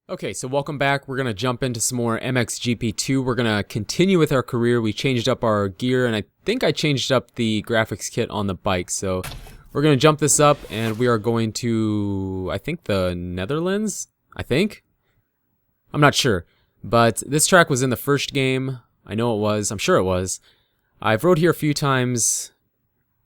Okay, so welcome back. We're going to jump into some more MXGP2. We're going to continue with our career. We changed up our gear, and I think I changed up the graphics kit on the bike. So we're going to jump this up, and we are going to, I think, the Netherlands? I think? I'm not sure. But this track was in the first game. I know it was. I'm sure it was. I've rode here a few times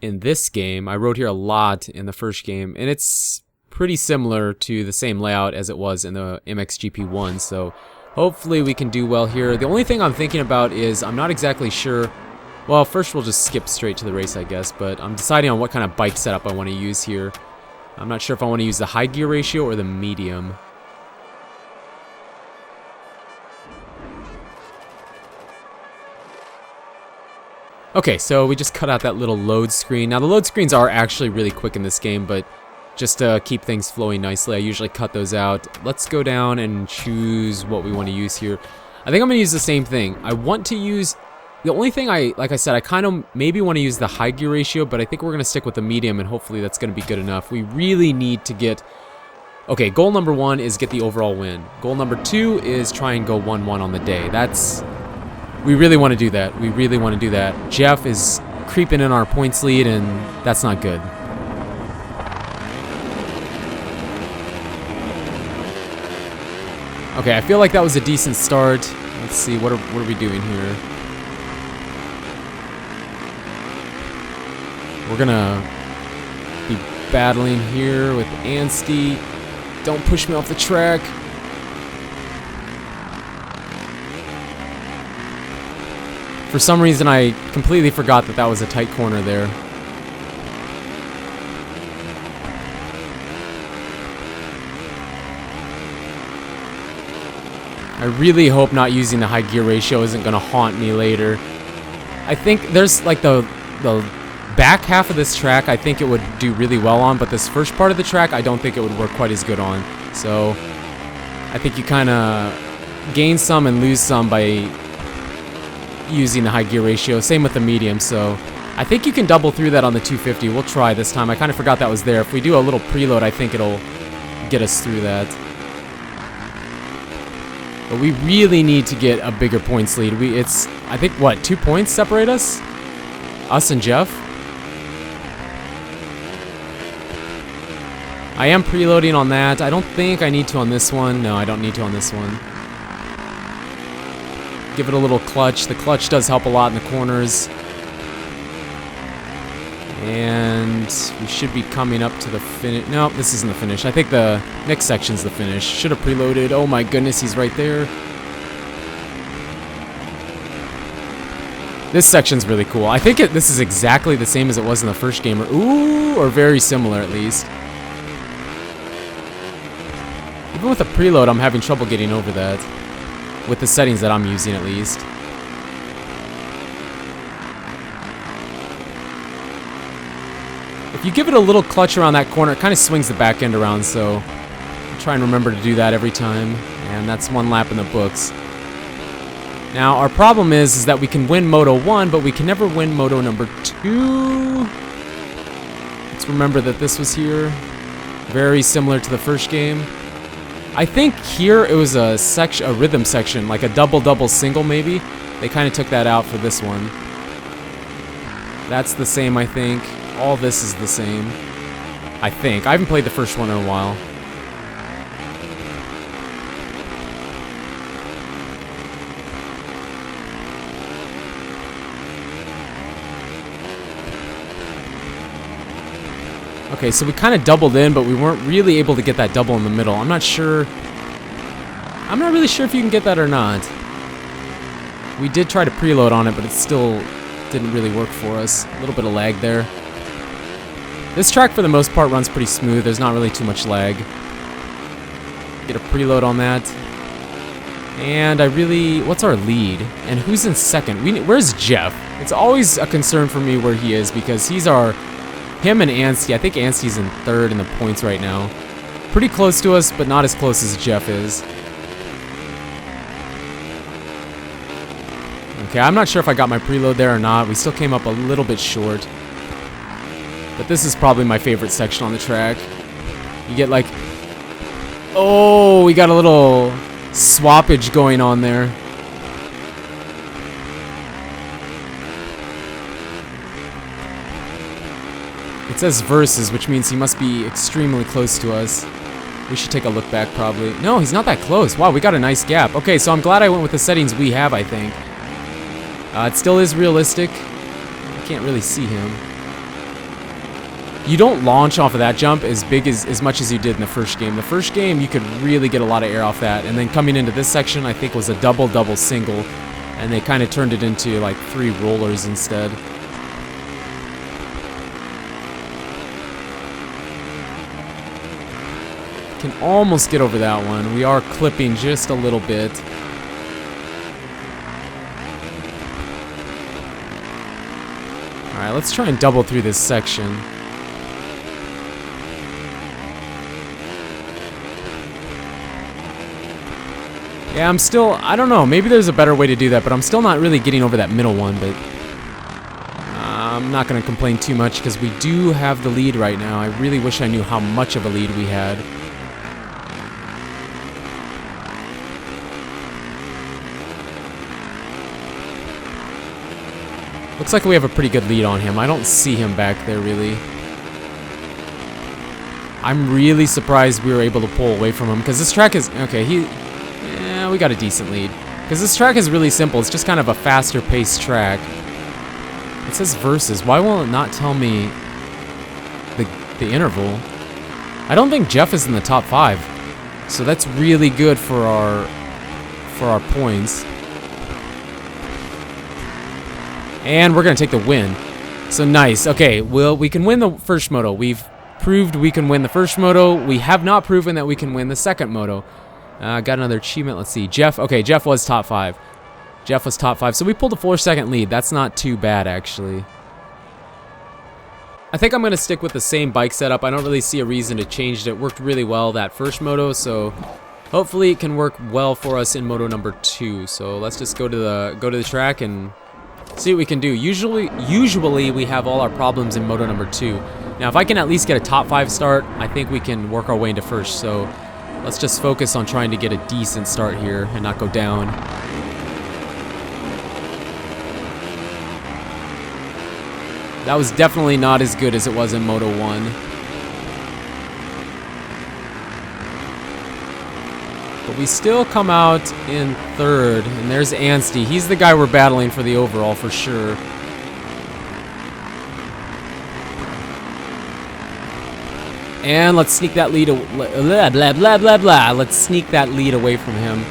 in this game. I rode here a lot in the first game, and it's pretty similar to the same layout as it was in the MXGP1, so hopefully we can do well here. The only thing I'm thinking about is I'm not exactly sure. Well, first we'll just skip straight to the race, I guess, but I'm deciding on what kind of bike setup I want to use here. I'm not sure if I want to use the high gear ratio or the medium. Okay, so we just cut out that little load screen. Now the load screens are actually really quick in this game, but just to keep things flowing nicely, I usually cut those out. Let's go down and choose what we want to use here. I think I'm going to use the same thing. I want to use, the only thing like I said, I kind of maybe want to use the high gear ratio, but I think we're going to stick with the medium, and hopefully that's going to be good enough. We really need to get, okay, goal number 1 is get the overall win. Goal number 2 is try and go 1-1 on the day. We really want to do that. We really want to do that. Jeff is creeping in our points lead, and that's not good. Okay, I feel like that was a decent start. Let's see, what are we doing here? We're gonna be battling here with Ansty. Don't push me off the track. For some reason, I completely forgot that that was a tight corner there. I really hope not using the high gear ratio isn't going to haunt me later. I think there's like the back half of this track I think it would do really well on, but this first part of the track I don't think it would work quite as good on. So I think you kind of gain some and lose some by using the high gear ratio. Same with the medium, so I think you can double through that on the 250. We'll try this time. I kind of forgot that was there. If we do a little preload, I think it'll get us through that. But we really need to get a bigger points lead. It's, I think, what, 2 points separate us? Us and Jeff? I am preloading on that. I don't think I need to on this one. No, I don't need to on this one. Give it a little clutch. The clutch does help a lot in the corners. And we should be coming up to the finish. No, this isn't the finish. I think the next section's the finish. Should have preloaded. Oh my goodness, he's right there. This section's really cool. I think this is exactly the same as it was in the first game. Or very similar at least. Even with a preload, I'm having trouble getting over that. With the settings that I'm using at least. If you give it a little clutch around that corner, it kind of swings the back end around, so I'll try and remember to do that every time. And that's 1 lap in the books. Now, our problem is that we can win Moto 1, but we can never win Moto number 2. Let's remember that this was here. Very similar to the first game. I think here it was a rhythm section, like a double single maybe. They kind of took that out for this one. That's the same, I think. All this is the same, I think. I haven't played the first one in a while. Okay, so we kind of doubled in, but we weren't really able to get that double in the middle. I'm not really sure if you can get that or not. We did try to preload on it, but it still didn't really work for us. A little bit of lag there. This track, for the most part, runs pretty smooth. There's not really too much lag. Get a preload on that. And what's our lead? And who's in second? Where's Jeff? It's always a concern for me where he is, because him and Ansty. I think Ansty's in third in the points right now. Pretty close to us, but not as close as Jeff is. Okay, I'm not sure if I got my preload there or not. We still came up a little bit short. But this is probably my favorite section on the track. You get like Oh, we got a little swappage going on there. It says versus, which means he must be extremely close to us. We should take a look back, probably. No, he's not that close. Wow, we got a nice gap. Okay, so I'm glad I went with the settings we have, I think. It still is realistic. I can't really see him. You don't launch off of that jump as much as you did in the first game. The first game, you could really get a lot of air off that. And then coming into this section, I think was a double single. And they kind of turned it into like 3 rollers instead. Can almost get over that one. We are clipping just a little bit. Alright, let's try and double through this section. Yeah, I don't know, maybe there's a better way to do that, but I'm still not really getting over that middle one, but I'm not going to complain too much because we do have the lead right now. I really wish I knew how much of a lead we had. Looks like we have a pretty good lead on him. I don't see him back there, really. I'm really surprised we were able to pull away from him, because this track is... Okay, yeah, we got a decent lead. Because this track is really simple. It's just kind of a faster paced track. It says versus. Why won't it not tell me the interval? I don't think Jeff is in the top 5. So that's really good for our points. And we're going to take the win. So nice. Okay, well, we can win the first moto. We've proved we can win the first moto. We have not proven that we can win the second moto. Got another achievement. Let's see. Jeff. Okay, Jeff was top 5. Jeff was top 5. So we pulled a 4-second lead. That's not too bad, actually. I think I'm going to stick with the same bike setup. I don't really see a reason to change it. It worked really well that first moto, so hopefully it can work well for us in moto number 2. So let's just go to the track and see what we can do. Usually we have all our problems in moto number 2. Now, if I can at least get a top 5 start, I think we can work our way into first. So let's just focus on trying to get a decent start here and not go down. That was definitely not as good as it was in moto 1. But we still come out in 3rd, and there's Ansty. He's the guy we're battling for the overall for sure. And let's sneak that lead blah, blah, blah, blah, blah. Let's sneak that lead away from him.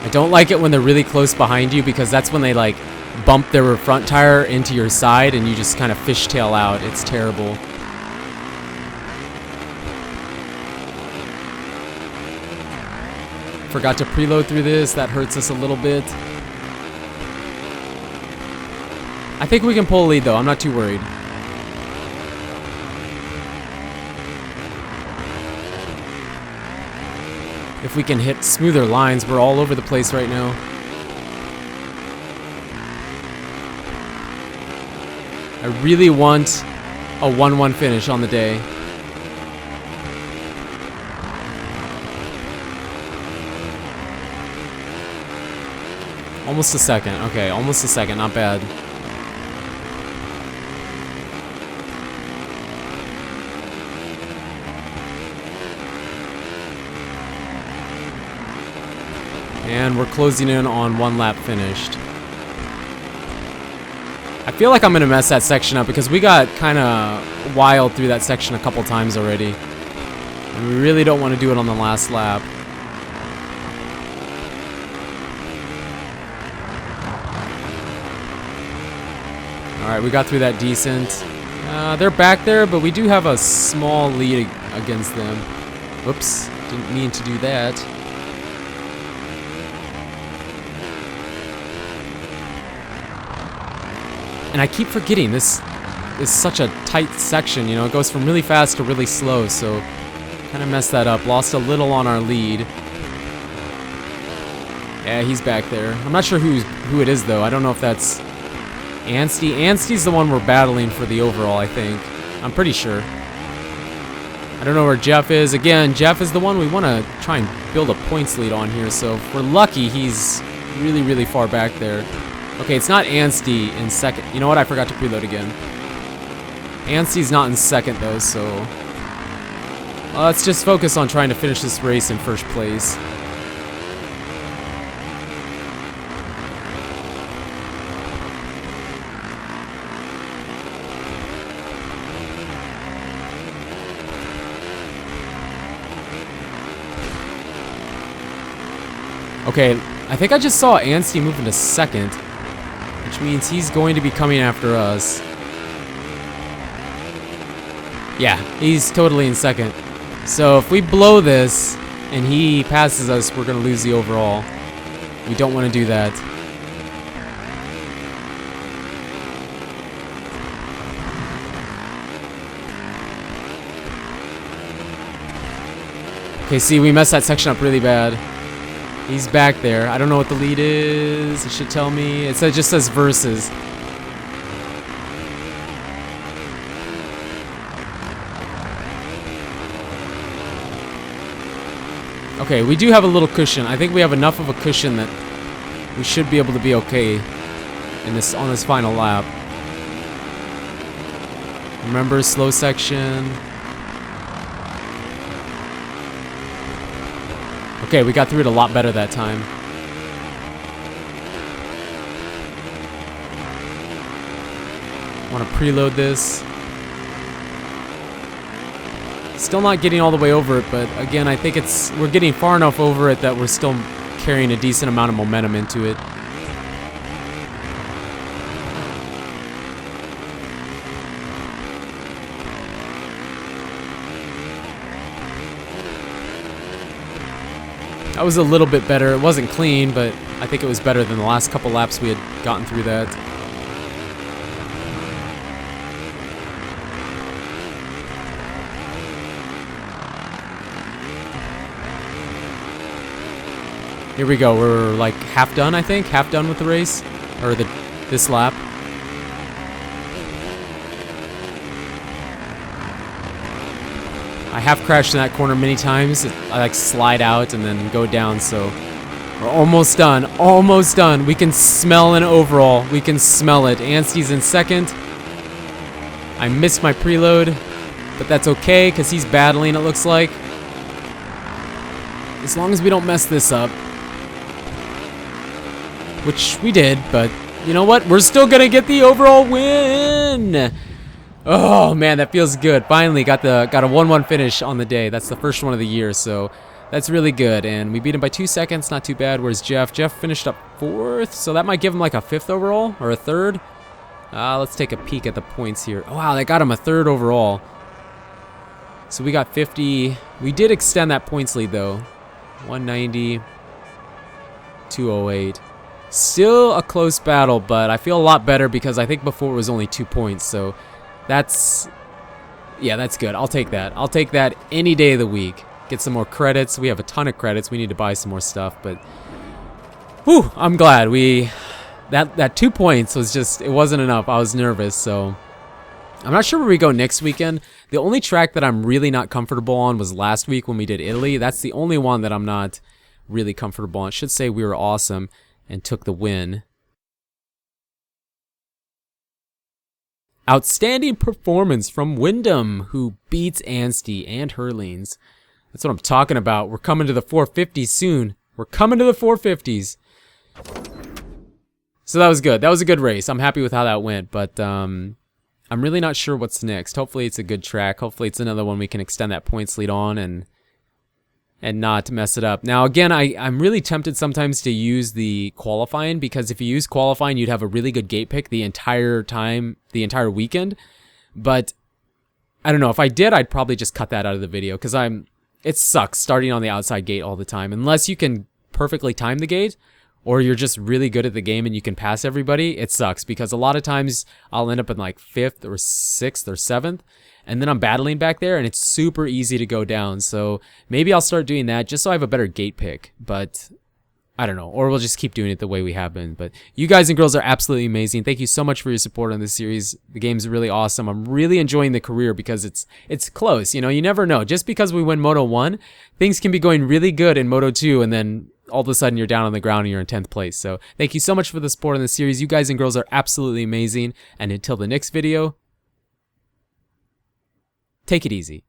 I don't like it when they're really close behind you, because that's when they like bump their front tire into your side and you just kind of fishtail out. It's terrible. Forgot to preload through this. That hurts us a little bit. I think we can pull a lead though. I'm not too worried. If we can hit smoother lines, we're all over the place right now. I really want a 1-1 finish on the day. Almost a second. Okay, almost a second. Not bad. And we're closing in on 1 lap finished. I feel like I'm going to mess that section up because we got kind of wild through that section a couple times already. And we really don't want to do it on the last lap. Alright, we got through that decent. They're back there, but we do have a small lead against them. Whoops, didn't mean to do that. And I keep forgetting, this is such a tight section, you know, it goes from really fast to really slow, so kind of messed that up. Lost a little on our lead. Yeah, he's back there. I'm not sure who it is though. I don't know if that's Ansty. Ansty's the one we're battling for the overall, I think. I'm pretty sure. I don't know where Jeff is. Again, Jeff is the one we want to try and build a points lead on here. So if we're lucky, he's really, really far back there. Okay, it's not Ansty in second. You know what? I forgot to preload again. Ansty's not in second though, so let's just focus on trying to finish this race in first place. Okay, I think I just saw Ansty move into second, which means he's going to be coming after us. Yeah, he's totally in second. So if we blow this and he passes us, we're going to lose the overall. We don't want to do that. Okay, see, we messed that section up really bad. He's back there. I don't know what the lead is. It should tell me. It just says versus. Okay, we do have a little cushion. I think we have enough of a cushion that we should be able to be okay in this on this final lap. Remember, slow section. Okay, we got through it a lot better that time. Want to preload this. Still not getting all the way over it, but again, I think we're getting far enough over it that we're still carrying a decent amount of momentum into it. That was a little bit better. It wasn't clean, but I think it was better than the last couple laps we had gotten through that. Here we go. We're like half done, I think. Half done with the race, or this lap. I have crashed in that corner many times. I like slide out and then go down, so we're almost done. Almost done. We can smell an overall. We can smell it. Ansty's in second. I missed my preload, but that's okay because he's battling, it looks like. As long as we don't mess this up. Which we did, but you know what? We're still gonna get the overall win! Oh man, that feels good. Finally got a 1-1 finish on the day. That's the first one of the year, so that's really good. And we beat him by 2 seconds, not too bad. Where's Jeff? Jeff finished up 4th, so that might give him like a 5th overall or a 3rd. Let's take a peek at the points here. Oh, wow, that got him a 3rd overall. So we got 50. We did extend that points lead though. 190, 208. Still a close battle, but I feel a lot better because I think before it was only 2 points, so that's good. I'll take that. I'll take that any day of the week. Get some more credits. We have a ton of credits. We need to buy some more stuff, but whew, I'm glad that 2 points was just, it wasn't enough. I was nervous, so I'm not sure where we go next weekend. The only track that I'm really not comfortable on was last week when we did Italy. That's the only one that I'm not really comfortable on. I should say we were awesome and took the win. Outstanding performance from Wyndham, who beats Ansty and Hurlings. That's what I'm talking about. We're coming to the 450s soon. We're coming to the 450s. So that was good. That was a good race. I'm happy with how that went, but I'm really not sure what's next. Hopefully it's a good track. Hopefully it's another one we can extend that points lead on and not mess it up. Now, again, I'm really tempted sometimes to use the qualifying, because if you use qualifying, you'd have a really good gate pick the entire time, the entire weekend. But I don't know. If I did, I'd probably just cut that out of the video, because it sucks starting on the outside gate all the time. Unless you can perfectly time the gate, or you're just really good at the game and you can pass everybody, it sucks, because a lot of times I'll end up in like 5th or 6th or 7th. And then I'm battling back there, and it's super easy to go down. So maybe I'll start doing that just so I have a better gate pick. But I don't know, or we'll just keep doing it the way we have been. But you guys and girls are absolutely amazing. Thank you so much for your support on this series. The game's really awesome. I'm really enjoying the career because it's close. You know, you never know. Just because we win Moto 1, things can be going really good in Moto 2, and then all of a sudden you're down on the ground and you're in 10th place. So thank you so much for the support on this series. You guys and girls are absolutely amazing. And until the next video, take it easy.